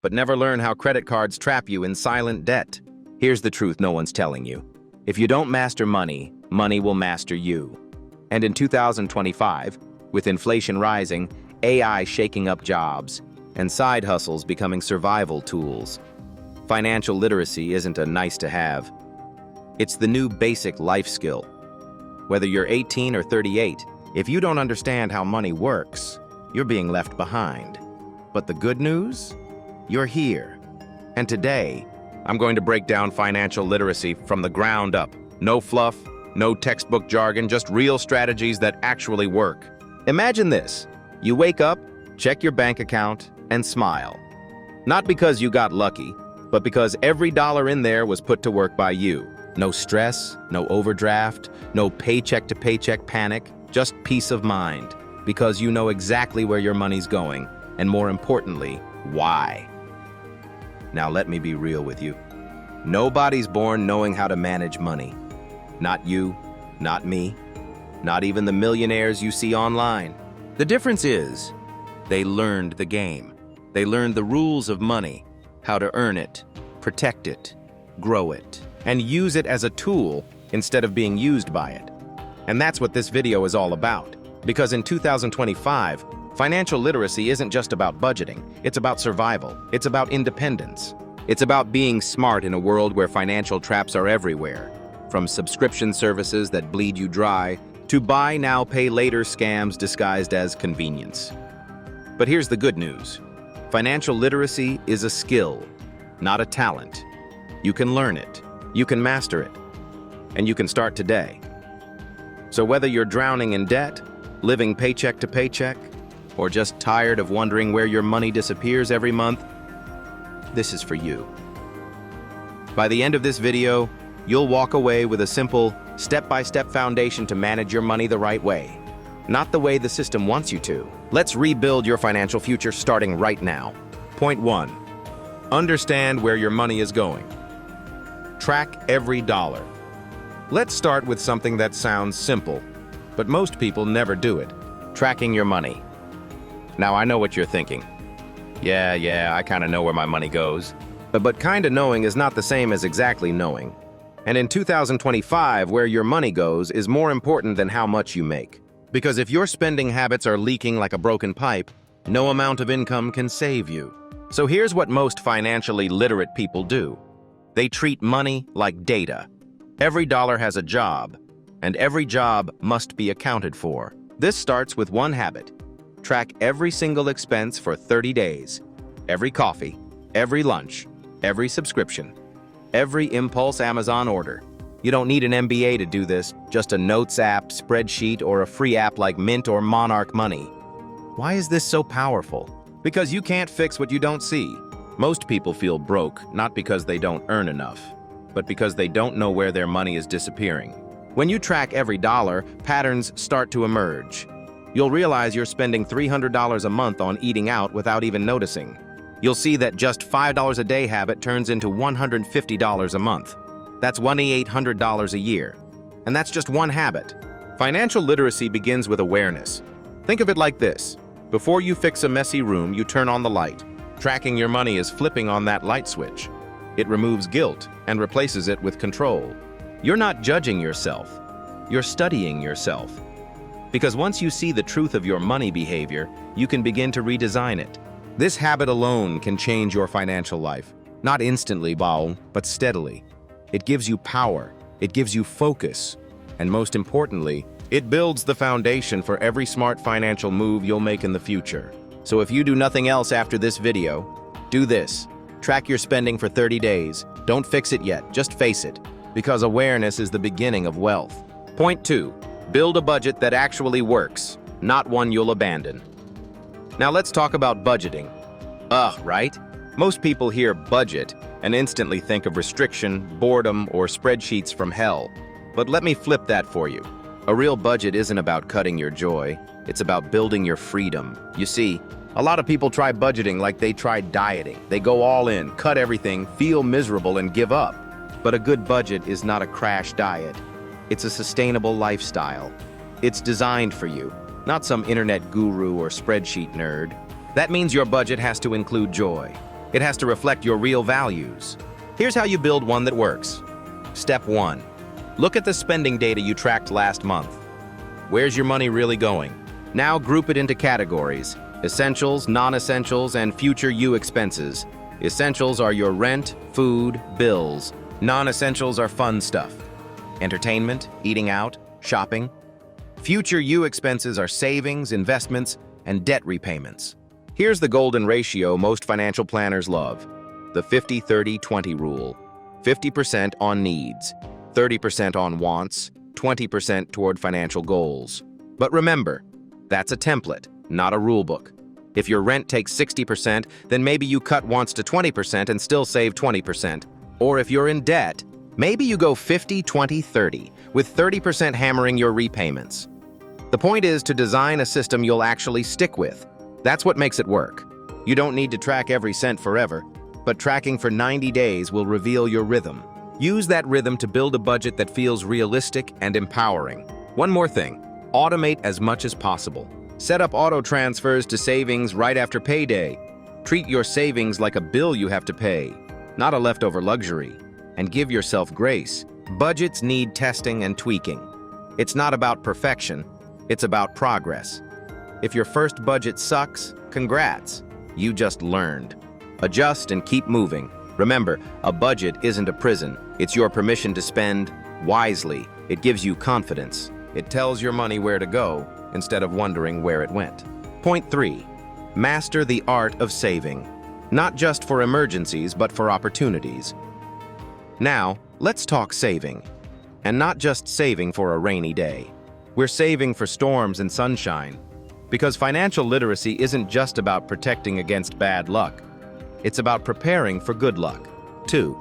but never learn how credit cards trap you in silent debt. Here's the truth no one's telling you. If you don't master money, money will master you. And in 2025, with inflation rising, AI shaking up jobs, and side hustles becoming survival tools, financial literacy isn't a nice-to-have. It's the new basic life skill. Whether you're 18 or 38, if you don't understand how money works, you're being left behind. But the good news? You're here. And today, I'm going to break down financial literacy from the ground up. No fluff, no textbook jargon, just real strategies that actually work. Imagine this. You wake up, check your bank account, and smile. Not because you got lucky, but because every dollar in there was put to work by you. No stress, no overdraft, no paycheck-to-paycheck panic, just peace of mind. Because you know exactly where your money's going, and more importantly, why. Now let me be real with you. Nobody's born knowing how to manage money. Not you, not me, not even the millionaires you see online. The difference is, they learned the game. They learned the rules of money, how to earn it, protect it, grow it, and use it as a tool instead of being used by it. And that's what this video is all about. Because in 2025, financial literacy isn't just about budgeting, it's about survival, it's about independence. It's about being smart in a world where financial traps are everywhere, from subscription services that bleed you dry to buy now, pay later scams disguised as convenience. But here's the good news. Financial literacy is a skill, not a talent. You can learn it, you can master it, and you can start today. So whether you're drowning in debt, living paycheck to paycheck, or just tired of wondering where your money disappears every month, this is for you. By the end of this video, you'll walk away with a simple, step-by-step foundation to manage your money the right way, not the way the system wants you to. Let's rebuild your financial future starting right now. Point 1. Understand where your money is going. Track every dollar. Let's start with something that sounds simple, but most people never do it. Tracking your money. Now I know what you're thinking. Yeah, I kind of know where my money goes. But kind of knowing is not the same as exactly knowing. And in 2025, where your money goes is more important than how much you make. Because if your spending habits are leaking like a broken pipe, no amount of income can save you. So here's what most financially literate people do. They treat money like data. Every dollar has a job, and every job must be accounted for. This starts with one habit. Track every single expense for 30 days. Every coffee, every lunch, every subscription, every impulse Amazon order. You don't need an MBA to do this, just a notes app, spreadsheet, or a free app like Mint or Monarch Money. Why is this so powerful? Because you can't fix what you don't see. Most people feel broke, not because they don't earn enough, but because they don't know where their money is disappearing. When you track every dollar, patterns start to emerge. You'll realize you're spending $300 a month on eating out without even noticing. You'll see that just $5 a day habit turns into $150 a month. That's $2,800 a year. And that's just one habit. Financial literacy begins with awareness. Think of it like this. Before you fix a messy room, you turn on the light. Tracking your money is flipping on that light switch. It removes guilt and replaces it with control. You're not judging yourself. You're studying yourself. Because once you see the truth of your money behavior, you can begin to redesign it. This habit alone can change your financial life. Not instantly, but steadily. It gives you power, it gives you focus, and most importantly, it builds the foundation for every smart financial move you'll make in the future. So if you do nothing else after this video, do this. Track your spending for 30 days. Don't fix it yet, just face it. Because awareness is the beginning of wealth. Point 2. Build a budget that actually works, not one you'll abandon. Now let's talk about budgeting. Right? Most people hear budget and instantly think of restriction, boredom, or spreadsheets from hell. But let me flip that for you. A real budget isn't about cutting your joy, it's about building your freedom. You see, a lot of people try budgeting like they tried dieting. They go all in, cut everything, feel miserable, and give up. But a good budget is not a crash diet. It's a sustainable lifestyle. It's designed for you, not some internet guru or spreadsheet nerd. That means your budget has to include joy. It has to reflect your real values. Here's how you build one that works. Step 1. Look at the spending data you tracked last month. Where's your money really going? Now group it into categories: essentials, non-essentials, and future you expenses. Essentials are your rent, food, bills. Non-essentials are fun stuff: entertainment, eating out, shopping. Future you expenses are savings, investments, and debt repayments. Here's the golden ratio most financial planners love: the 50-30-20 rule. 50% on needs, 30% on wants, 20% toward financial goals. But remember, that's a template, not a rule book. If your rent takes 60%, then maybe you cut wants to 20% and still save 20%. Or if you're in debt, maybe you go 50-20-30, with 30% hammering your repayments. The point is to design a system you'll actually stick with. That's what makes it work. You don't need to track every cent forever, but tracking for 90 days will reveal your rhythm. Use that rhythm to build a budget that feels realistic and empowering. One more thing, automate as much as possible. Set up auto transfers to savings right after payday. Treat your savings like a bill you have to pay, not a leftover luxury. And give yourself grace. Budgets need testing and tweaking. It's not about perfection, it's about progress. If your first budget sucks, congrats, you just learned. Adjust and keep moving. Remember, a budget isn't a prison. It's your permission to spend wisely. It gives you confidence. It tells your money where to go instead of wondering where it went. Point 3. Master the art of saving. Not just for emergencies, but for opportunities. Now, let's talk saving. And not just saving for a rainy day. We're saving for storms and sunshine. Because financial literacy isn't just about protecting against bad luck. It's about preparing for good luck. 2.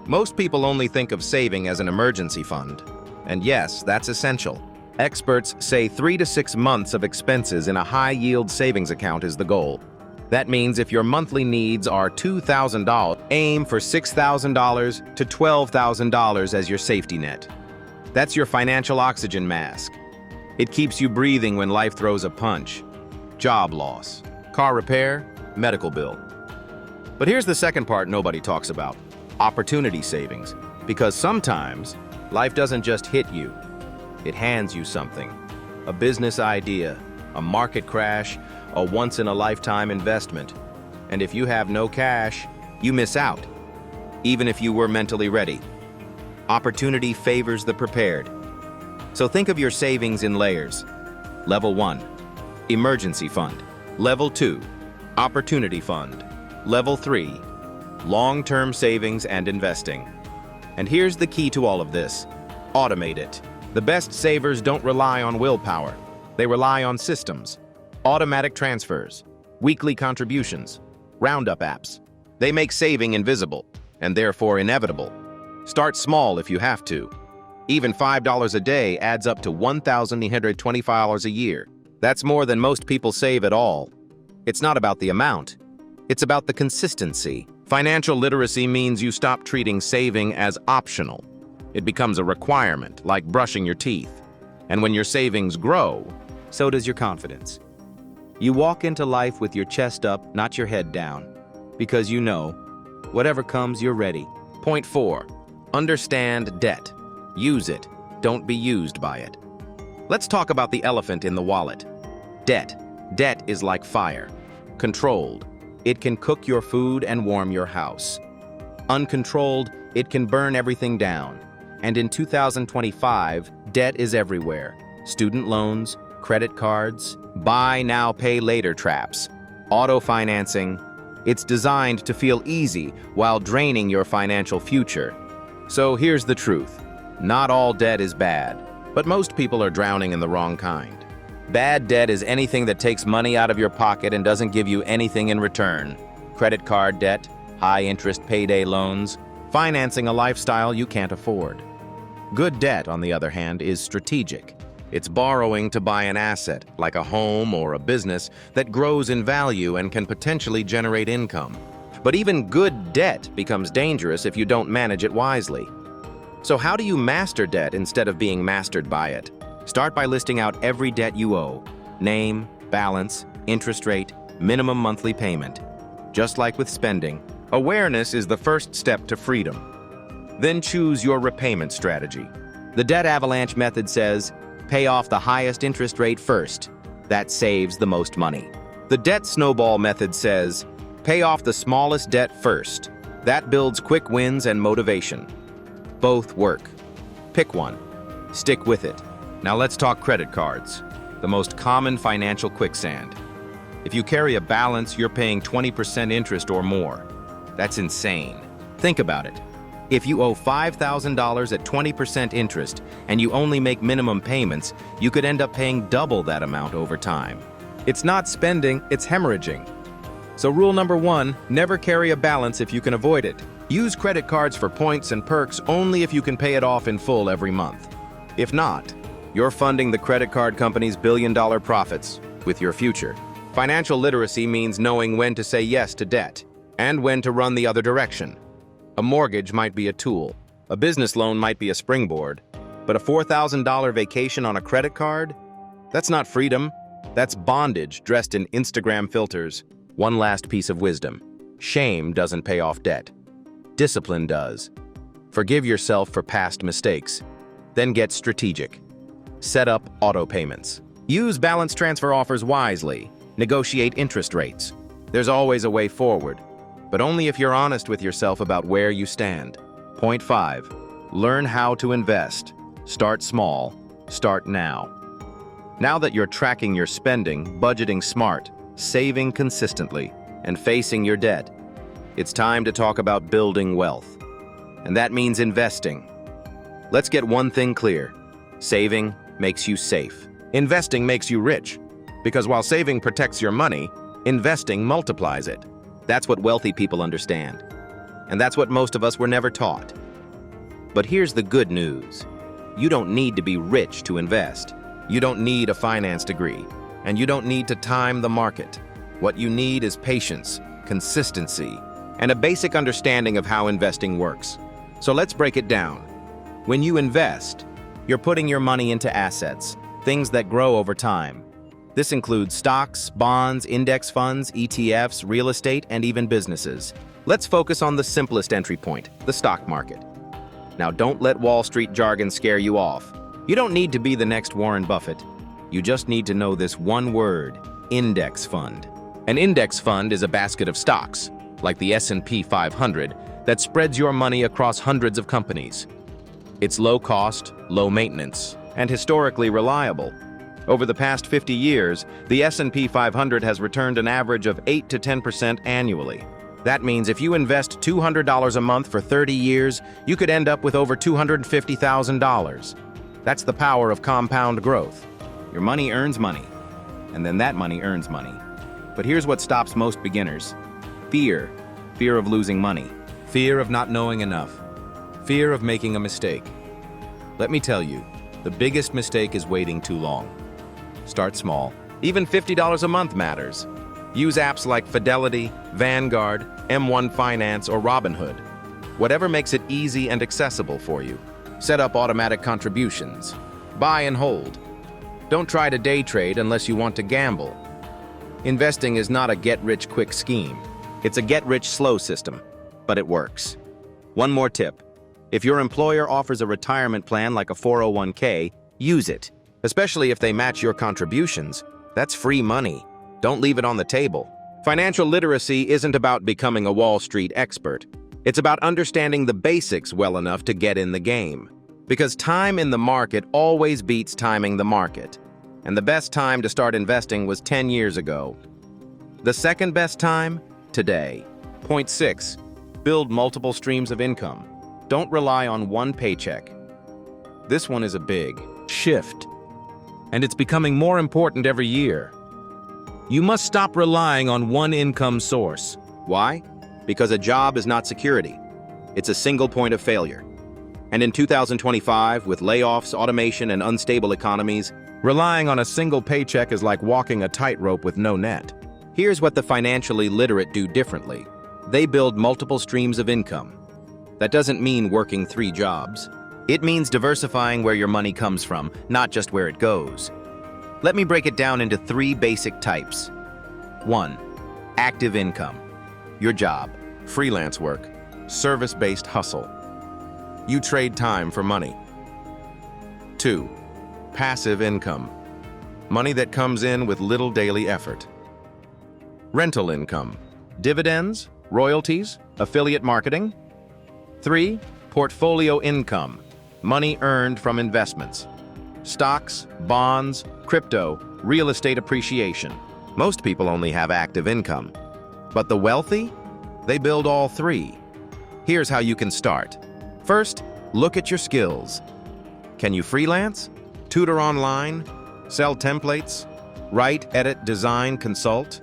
Most people only think of saving as an emergency fund. And yes, that's essential. Experts say 3 to 6 months of expenses in a high-yield savings account is the goal. That means if your monthly needs are $2,000, aim for $6,000 to $12,000 as your safety net. That's your financial oxygen mask. It keeps you breathing when life throws a punch. Job loss, car repair, medical bill. But here's the second part nobody talks about: opportunity savings. Because sometimes, life doesn't just hit you. It hands you something. A business idea, a market crash, a once-in-a-lifetime investment. And if you have no cash, you miss out, even if you were mentally ready. Opportunity favors the prepared. So think of your savings in layers. Level 1, emergency fund. Level 2, opportunity fund. Level 3, long-term savings and investing. And here's the key to all of this: automate it. The best savers don't rely on willpower. They rely on systems. Automatic transfers, weekly contributions, roundup apps. They make saving invisible, and therefore inevitable. Start small if you have to. Even $5 a day adds up to $1,825 a year. That's more than most people save at all. It's not about the amount. It's about the consistency. Financial literacy means you stop treating saving as optional. It becomes a requirement, like brushing your teeth. And when your savings grow, so does your confidence. You walk into life with your chest up, not your head down. Because you know, whatever comes, you're ready. Point 4, understand debt. Use it. Don't be used by it. Let's talk about the elephant in the wallet. Debt. Debt is like fire. Controlled, it can cook your food and warm your house. Uncontrolled, it can burn everything down. And in 2025, debt is everywhere. Student loans, credit cards, buy now, pay later traps, auto financing. It's designed to feel easy while draining your financial future. So here's the truth. Not all debt is bad, but most people are drowning in the wrong kind. Bad debt is anything that takes money out of your pocket and doesn't give you anything in return. Credit card debt, high-interest payday loans, financing a lifestyle you can't afford. Good debt, on the other hand, is strategic. It's borrowing to buy an asset, like a home or a business, that grows in value and can potentially generate income. But even good debt becomes dangerous if you don't manage it wisely. So how do you master debt instead of being mastered by it? Start by listing out every debt you owe: name, balance, interest rate, minimum monthly payment. Just like with spending, awareness is the first step to freedom. Then choose your repayment strategy. The debt avalanche method says, pay off the highest interest rate first. That saves the most money. The debt snowball method says, pay off the smallest debt first. That builds quick wins and motivation. Both work. Pick one. Stick with it. Now let's talk credit cards, the most common financial quicksand. If you carry a balance, you're paying 20% interest or more. That's insane. Think about it. If you owe $5,000 at 20% interest and you only make minimum payments, you could end up paying double that amount over time. It's not spending, it's hemorrhaging. So rule number 1, never carry a balance if you can avoid it. Use credit cards for points and perks only if you can pay it off in full every month. If not, you're funding the credit card company's billion-dollar profits with your future. Financial literacy means knowing when to say yes to debt and when to run the other direction. A mortgage might be a tool, a business loan might be a springboard, but a $4,000 vacation on a credit card? That's not freedom, that's bondage dressed in Instagram filters. One last piece of wisdom. Shame doesn't pay off debt. Discipline does. Forgive yourself for past mistakes. Then get strategic. Set up auto payments. Use balance transfer offers wisely. Negotiate interest rates. There's always a way forward, but only if you're honest with yourself about where you stand. Point 5. Learn how to invest. Start small. Start now. Now that you're tracking your spending, budgeting smart, saving consistently, and facing your debt, it's time to talk about building wealth. And that means investing. Let's get one thing clear. Saving makes you safe. Investing makes you rich. Because while saving protects your money, investing multiplies it. That's what wealthy people understand. And that's what most of us were never taught. But here's the good news. You don't need to be rich to invest. You don't need a finance degree. And you don't need to time the market. What you need is patience, consistency, and a basic understanding of how investing works. So let's break it down. When you invest, you're putting your money into assets, things that grow over time. This includes stocks, bonds, index funds, ETFs, real estate, and even businesses. Let's focus on the simplest entry point, the stock market. Now, don't let Wall Street jargon scare you off. You don't need to be the next Warren Buffett. You just need to know this one word, index fund. An index fund is a basket of stocks, like the S&P 500, that spreads your money across hundreds of companies. It's low cost, low maintenance, and historically reliable. Over the past 50 years, the S&P 500 has returned an average of 8 to 10% annually. That means if you invest $200 a month for 30 years, you could end up with over $250,000. That's the power of compound growth. Your money earns money, and then that money earns money. But here's what stops most beginners. Fear. Fear of losing money. Fear of not knowing enough. Fear of making a mistake. Let me tell you, the biggest mistake is waiting too long. Start small. Even $50 a month matters. Use apps like Fidelity, Vanguard, M1 Finance, or Robinhood. Whatever makes it easy and accessible for you. Set up automatic contributions. Buy and hold. Don't try to day trade unless you want to gamble. Investing is not a get-rich-quick scheme. It's a get-rich-slow system, but it works. One more tip. If your employer offers a retirement plan like a 401k, use it. Especially if they match your contributions. That's free money. Don't leave it on the table. Financial literacy isn't about becoming a Wall Street expert. It's about understanding the basics well enough to get in the game. Because time in the market always beats timing the market. And the best time to start investing was 10 years ago. The second best time? Today. Point 6. Build multiple streams of income. Don't rely on one paycheck. This one is a big shift. And it's becoming more important every year. You must stop relying on one income source. Why? Because a job is not security. It's a single point of failure. And in 2025, with layoffs, automation, and unstable economies, relying on a single paycheck is like walking a tightrope with no net. Here's what the financially literate do differently. They build multiple streams of income. That doesn't mean working 3 jobs. It means diversifying where your money comes from, not just where it goes. Let me break it down into 3 basic types. 1. Active income. Your job, freelance work, service-based hustle. You trade time for money. 2. Passive income. Money that comes in with little daily effort. Rental income. Dividends, royalties, affiliate marketing. 3. Portfolio income. Money earned from investments. Stocks, bonds, crypto, real estate appreciation. Most people only have active income. But the wealthy? They build all three. Here's how you can start. First, look at your skills. Can you freelance? Tutor online? Sell templates? Write, edit, design, consult?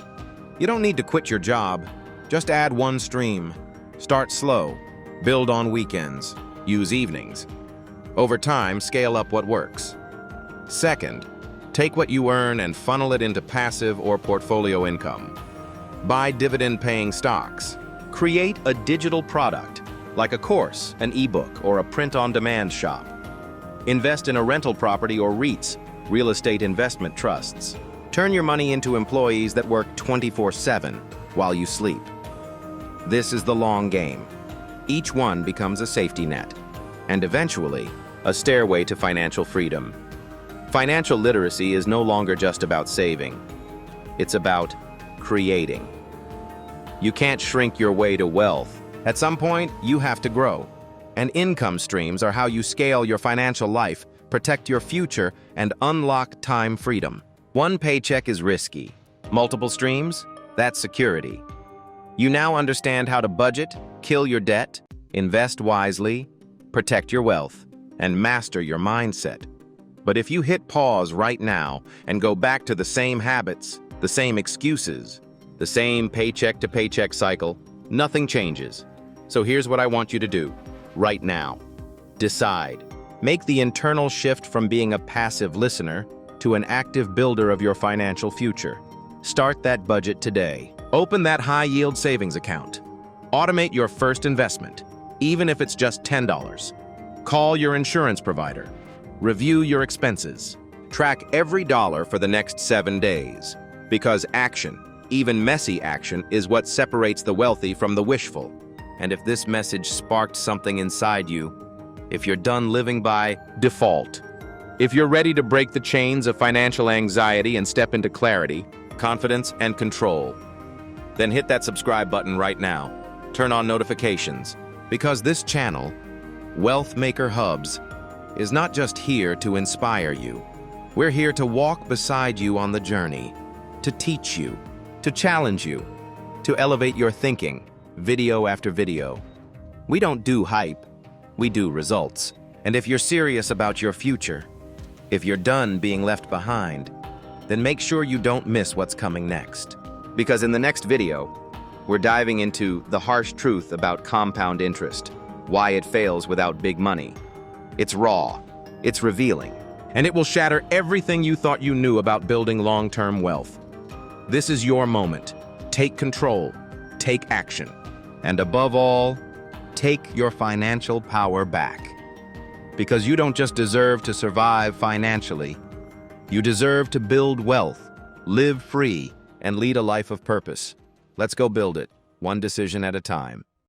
You don't need to quit your job. Just add one stream. Start slow. Build on weekends. Use evenings. Over time, scale up what works. Second, take what you earn and funnel it into passive or portfolio income. Buy dividend-paying stocks. Create a digital product, like a course, an ebook, or a print-on-demand shop. Invest in a rental property or REITs, real estate investment trusts. Turn your money into employees that work 24/7 while you sleep. This is the long game. Each one becomes a safety net, and eventually, a stairway to financial freedom. Financial literacy is no longer just about saving. It's about creating. You can't shrink your way to wealth. At some point, you have to grow. And income streams are how you scale your financial life, protect your future, and unlock time freedom. One paycheck is risky. Multiple streams? That's security. You now understand how to budget, kill your debt, invest wisely, protect your wealth, and master your mindset. But if you hit pause right now and go back to the same habits, the same excuses, the same paycheck-to-paycheck cycle, nothing changes. So here's what I want you to do, right now. Decide. Make the internal shift from being a passive listener to an active builder of your financial future. Start that budget today. Open that high-yield savings account. Automate your first investment, even if it's just $10. Call your insurance provider. Review your expenses. Track every dollar for the next 7 days. Because action, even messy action, is what separates the wealthy from the wishful. And if this message sparked something inside you, if you're done living by default, if you're ready to break the chains of financial anxiety and step into clarity, confidence, and control, then hit that subscribe button right now. Turn on notifications, because this channel, Wealth Maker Hubs, is not just here to inspire you. We're here to walk beside you on the journey, to teach you, to challenge you, to elevate your thinking, video after video. We don't do hype, we do results. And if you're serious about your future, if you're done being left behind, then make sure you don't miss what's coming next. Because in the next video, we're diving into the harsh truth about compound interest, why it fails without big money. It's raw, it's revealing, and it will shatter everything you thought you knew about building long-term wealth. This is your moment. Take control, take action, and above all, take your financial power back. Because you don't just deserve to survive financially, you deserve to build wealth, live free, and lead a life of purpose. Let's go build it, one decision at a time.